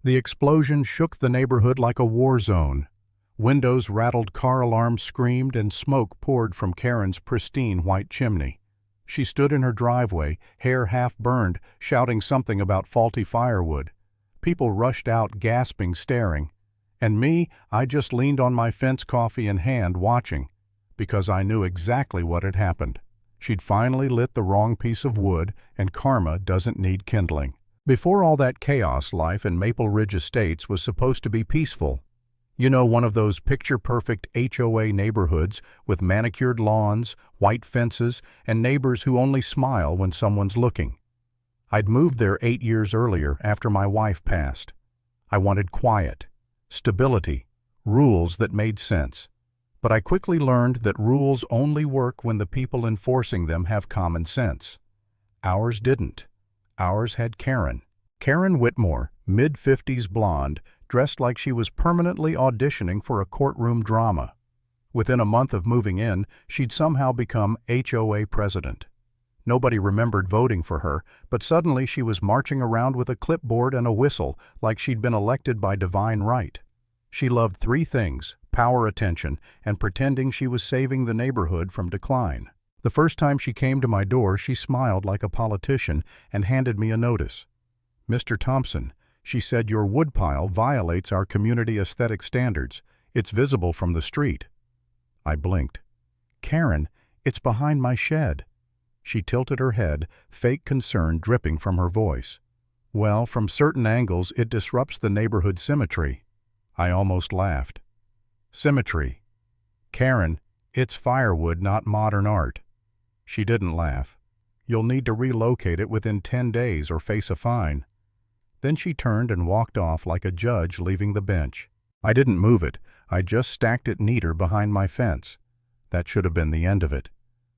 The explosion shook the neighborhood like a war zone. Windows rattled, car alarms screamed, and smoke poured from Karen's pristine white chimney. She stood in her driveway, hair half burned, shouting something about faulty firewood. People rushed out, gasping, staring. And me, I just leaned on my fence, coffee in hand, watching, because I knew exactly what had happened. She'd finally lit the wrong piece of wood, and karma doesn't need kindling. Before all that chaos, life in Maple Ridge Estates was supposed to be peaceful. You know, one of those picture-perfect HOA neighborhoods with manicured lawns, white fences, and neighbors who only smile when someone's looking. I'd moved there 8 years earlier after my wife passed. I wanted quiet, stability, rules that made sense. But I quickly learned that rules only work when the people enforcing them have common sense. Ours didn't. Ours had Karen. Karen Whitmore, mid-50s blonde, dressed like she was permanently auditioning for a courtroom drama. Within a month of moving in, she'd somehow become HOA president. Nobody remembered voting for her, but suddenly she was marching around with a clipboard and a whistle like she'd been elected by divine right. She loved 3 things: power, attention, and pretending she was saving the neighborhood from decline. The first time she came to my door, she smiled like a politician and handed me a notice. "Mr. Thompson," she said, "your woodpile violates our community aesthetic standards. It's visible from the street." I blinked. "Karen, it's behind my shed." She tilted her head, fake concern dripping from her voice. "Well, from certain angles, it disrupts the neighborhood symmetry." I almost laughed. "Symmetry. Karen, it's firewood, not modern art." She didn't laugh. "You'll need to relocate it within 10 days or face a fine." Then she turned and walked off like a judge leaving the bench. I didn't move it. I just stacked it neater behind my fence. That should have been the end of it.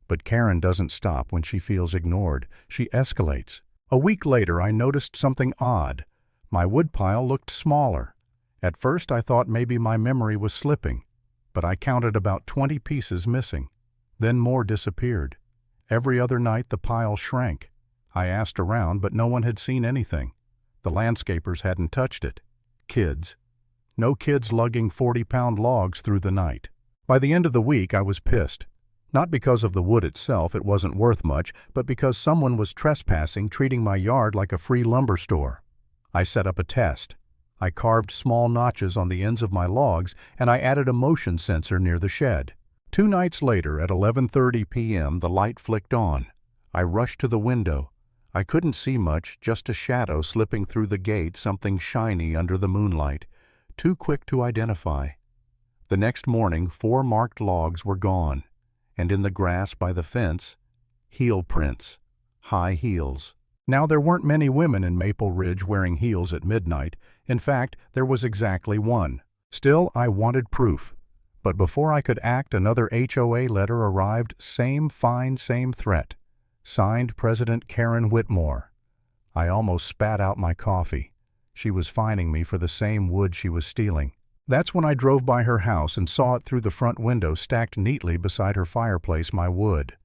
But Karen doesn't stop when she feels ignored. She escalates. A week later, I noticed something odd. My woodpile looked smaller. At first, I thought maybe my memory was slipping, but I counted about 20 pieces missing. Then more disappeared. Every other night, the pile shrank. I asked around, but no one had seen anything. The landscapers hadn't touched it. Kids. No kids lugging 40-pound logs through the night. By the end of the week, I was pissed. Not because of the wood itself, it wasn't worth much, but because someone was trespassing, treating my yard like a free lumber store. I set up a test. I carved small notches on the ends of my logs, and I added a motion sensor near the shed. 2 nights later, at 11:30 p.m., the light flicked on. I rushed to the window. I couldn't see much, just a shadow slipping through the gate, something shiny under the moonlight, too quick to identify. The next morning, 4 marked logs were gone, and in the grass by the fence, heel prints, high heels. Now, there weren't many women in Maple Ridge wearing heels at midnight. In fact, there was exactly one. Still, I wanted proof. But before I could act, another HOA letter arrived, same fine, same threat. Signed, President Karen Whitmore. I almost spat out my coffee. She was fining me for the same wood she was stealing. That's when I drove by her house and saw it through the front window, stacked neatly beside her fireplace, my wood.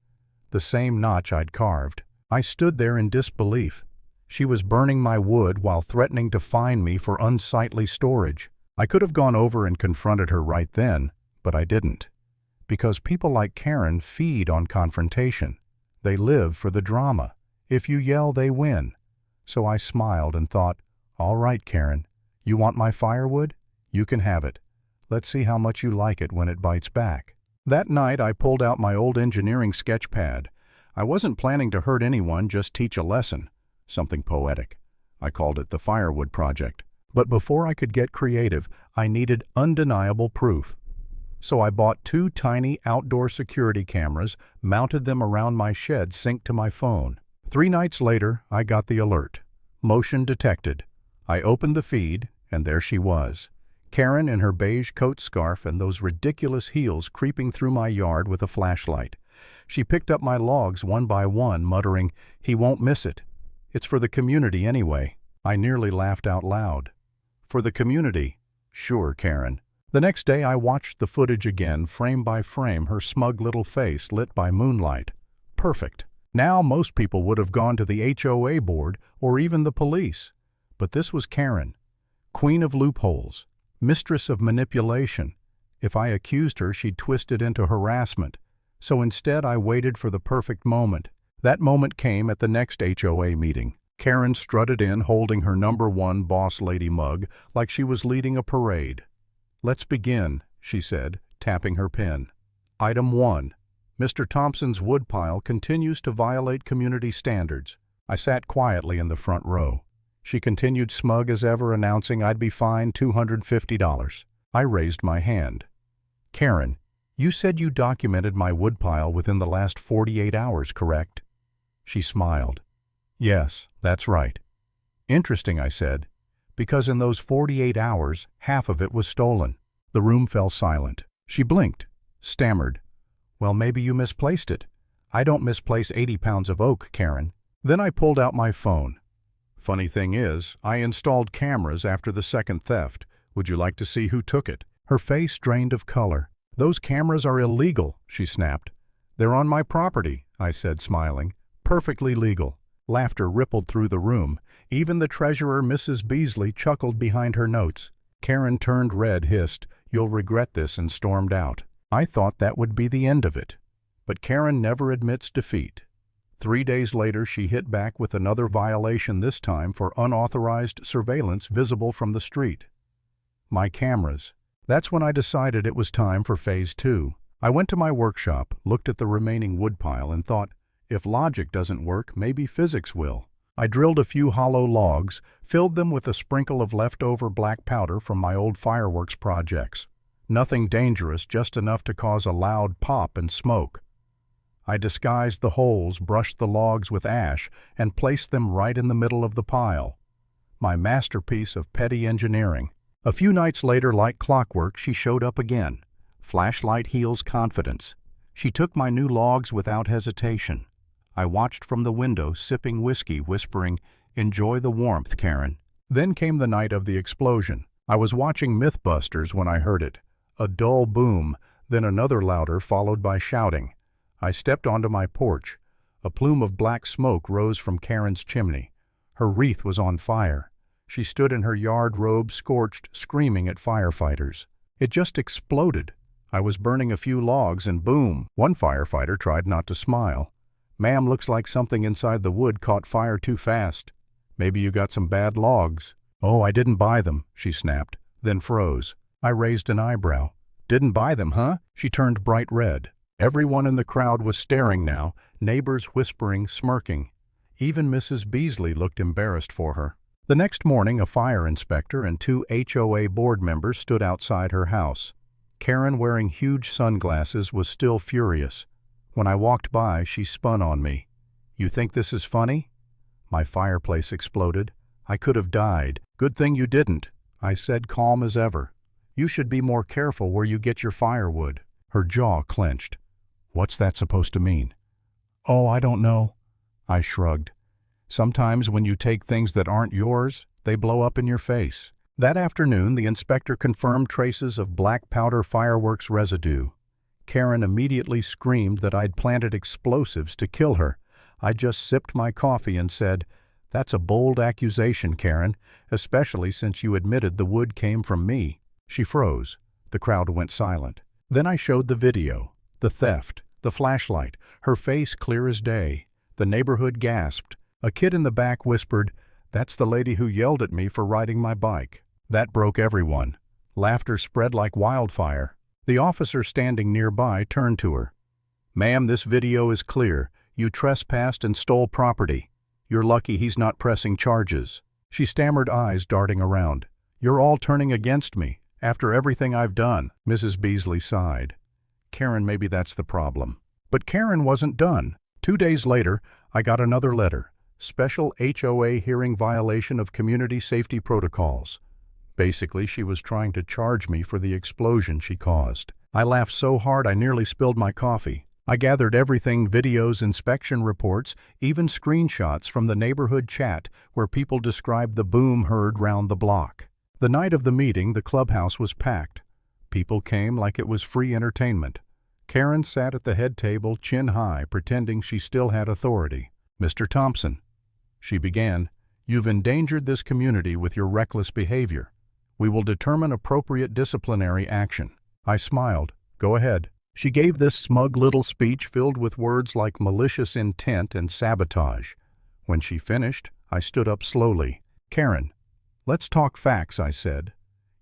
The same notch I'd carved. I stood there in disbelief. She was burning my wood while threatening to fine me for unsightly storage. I could have gone over and confronted her right then, but I didn't. Because people like Karen feed on confrontation. They live for the drama. If you yell, they win. So I smiled and thought, "All right, Karen, you want my firewood? You can have it. Let's see how much you like it when it bites back." That night, I pulled out my old engineering sketch pad. I wasn't planning to hurt anyone, just teach a lesson. Something poetic. I called it the Firewood Project. But before I could get creative, I needed undeniable proof. So I bought 2 tiny outdoor security cameras, mounted them around my shed, synced to my phone. 3 nights later, I got the alert. Motion detected. I opened the feed, and there she was. Karen in her beige coat scarf and those ridiculous heels creeping through my yard with a flashlight. She picked up my logs one by one, muttering, "He won't miss it. It's for the community anyway." I nearly laughed out loud. For the community? Sure, Karen. The next day I watched the footage again, frame by frame, her smug little face lit by moonlight. Perfect. Now most people would have gone to the HOA board or even the police. But this was Karen. Queen of loopholes. Mistress of manipulation. If I accused her, she'd twist it into harassment. So instead, I waited for the perfect moment. That moment came at the next HOA meeting. Karen strutted in holding her #1 boss lady mug like she was leading a parade. "Let's begin," she said, tapping her pen. Item 1. Mr. Thompson's woodpile continues to violate community standards. I sat quietly in the front row. She continued smug as ever, announcing I'd be fined $250. I raised my hand. "Karen, you said you documented my woodpile within the last 48 hours, correct?" She smiled. "Yes, that's right." "Interesting," I said, "because in those 48 hours, half of it was stolen." The room fell silent. She blinked, stammered, "Well, maybe you misplaced it. I don't misplace 80 pounds of oak, Karen." Then I pulled out my phone. "Funny thing is, I installed cameras after the second theft. Would you like to see who took it?" Her face drained of color. "Those cameras are illegal," she snapped. "They're on my property," I said, smiling. "Perfectly legal." Laughter rippled through the room. Even the treasurer, Mrs. Beasley, chuckled behind her notes. Karen turned red, hissed, "You'll regret this," and stormed out. I thought that would be the end of it. But Karen never admits defeat. 3 days later, she hit back with another violation, this time for unauthorized surveillance visible from the street. My cameras. That's when I decided it was time for Phase 2. I went to my workshop, looked at the remaining woodpile, and thought, if logic doesn't work, maybe physics will. I drilled a few hollow logs, filled them with a sprinkle of leftover black powder from my old fireworks projects. Nothing dangerous, just enough to cause a loud pop and smoke. I disguised the holes, brushed the logs with ash, and placed them right in the middle of the pile. My masterpiece of petty engineering. A few nights later, like clockwork, she showed up again. Flashlight heals confidence. She took my new logs without hesitation. I watched from the window, sipping whiskey, whispering, "Enjoy the warmth, Karen." Then came the night of the explosion. I was watching Mythbusters when I heard it. A dull boom, then another louder, followed by shouting. I stepped onto my porch. A plume of black smoke rose from Karen's chimney. Her wreath was on fire. She stood in her yard robe, scorched, screaming at firefighters. It just exploded. I was burning a few logs and boom! One firefighter tried not to smile. "Ma'am, looks like something inside the wood caught fire too fast. Maybe you got some bad logs." "Oh, I didn't buy them," she snapped, then froze. I raised an eyebrow. "Didn't buy them, huh?" She turned bright red. Everyone in the crowd was staring now, neighbors whispering, smirking. Even Mrs. Beasley looked embarrassed for her. The next morning, a fire inspector and 2 HOA board members stood outside her house. Karen, wearing huge sunglasses, was still furious. When I walked by, she spun on me. "You think this is funny?" My fireplace exploded. I could have died. "Good thing you didn't," I said, calm as ever. "You should be more careful where you get your firewood." Her jaw clenched. "What's that supposed to mean?" "Oh, I don't know." I shrugged. "Sometimes when you take things that aren't yours, they blow up in your face." That afternoon, the inspector confirmed traces of black powder fireworks residue. Karen immediately screamed that I'd planted explosives to kill her. I just sipped my coffee and said, "That's a bold accusation, Karen, especially since you admitted the wood came from me." She froze. The crowd went silent. Then I showed the video, the theft, the flashlight, her face clear as day. The neighborhood gasped. A kid in the back whispered, "That's the lady who yelled at me for riding my bike." That broke everyone. Laughter spread like wildfire. The officer standing nearby turned to her. "Ma'am, this video is clear. You trespassed and stole property. You're lucky he's not pressing charges." She stammered, eyes darting around. "You're all turning against me, after everything I've done." Mrs. Beasley sighed. "Karen, maybe that's the problem." But Karen wasn't done. 2 days later, I got another letter. Special HOA hearing violation of community safety protocols. Basically, she was trying to charge me for the explosion she caused. I laughed so hard I nearly spilled my coffee. I gathered everything, videos, inspection reports, even screenshots from the neighborhood chat where people described the boom heard round the block. The night of the meeting, the clubhouse was packed. People came like it was free entertainment. Karen sat at the head table, chin high, pretending she still had authority. "Mr. Thompson," she began, "you've endangered this community with your reckless behavior. We will determine appropriate disciplinary action." I smiled. "Go ahead." She gave this smug little speech filled with words like malicious intent and sabotage. When she finished, I stood up slowly. "Karen, let's talk facts," I said.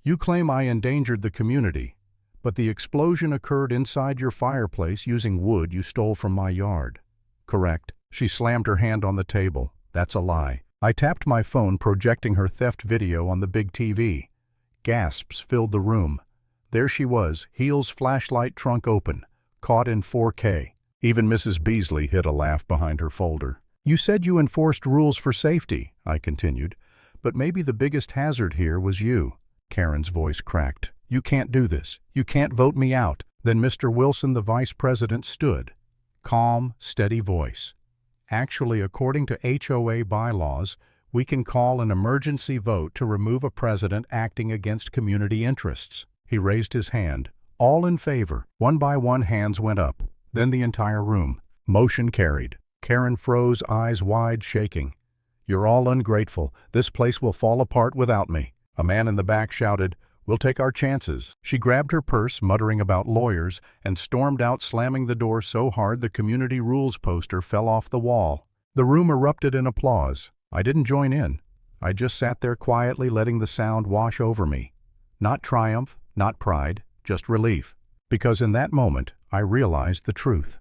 "You claim I endangered the community, but the explosion occurred inside your fireplace using wood you stole from my yard." "Correct." She slammed her hand on the table. "That's a lie." I tapped my phone, projecting her theft video on the big TV. Gasps filled the room. There she was, heels flashlight trunk open, caught in 4K. Even Mrs. Beasley hid a laugh behind her folder. "You said you enforced rules for safety," I continued, "but maybe the biggest hazard here was you." Karen's voice cracked. "You can't do this. You can't vote me out." Then Mr. Wilson, the vice president, stood. Calm, steady voice. "Actually, according to HOA bylaws, we can call an emergency vote to remove a president acting against community interests." He raised his hand. "All in favor." One by one hands went up. Then the entire room. Motion carried. Karen froze, eyes wide, shaking. "You're all ungrateful. This place will fall apart without me." A man in the back shouted, "We'll take our chances." She grabbed her purse, muttering about lawyers, and stormed out, slamming the door so hard the community rules poster fell off the wall. The room erupted in applause. I didn't join in. I just sat there quietly, letting the sound wash over me. Not triumph, not pride, just relief. Because in that moment, I realized the truth.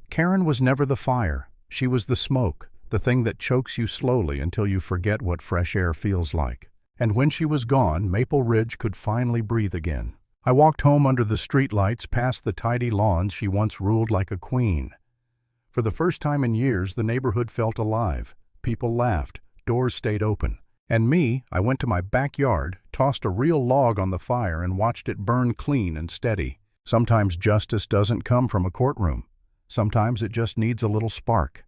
Karen was never the fire. She was the smoke, the thing that chokes you slowly until you forget what fresh air feels like. And when she was gone, Maple Ridge could finally breathe again. I walked home under the streetlights, past the tidy lawns she once ruled like a queen. For the first time in years, the neighborhood felt alive. People laughed, doors stayed open. And me, I went to my backyard, tossed a real log on the fire and watched it burn clean and steady. Sometimes justice doesn't come from a courtroom. Sometimes it just needs a little spark.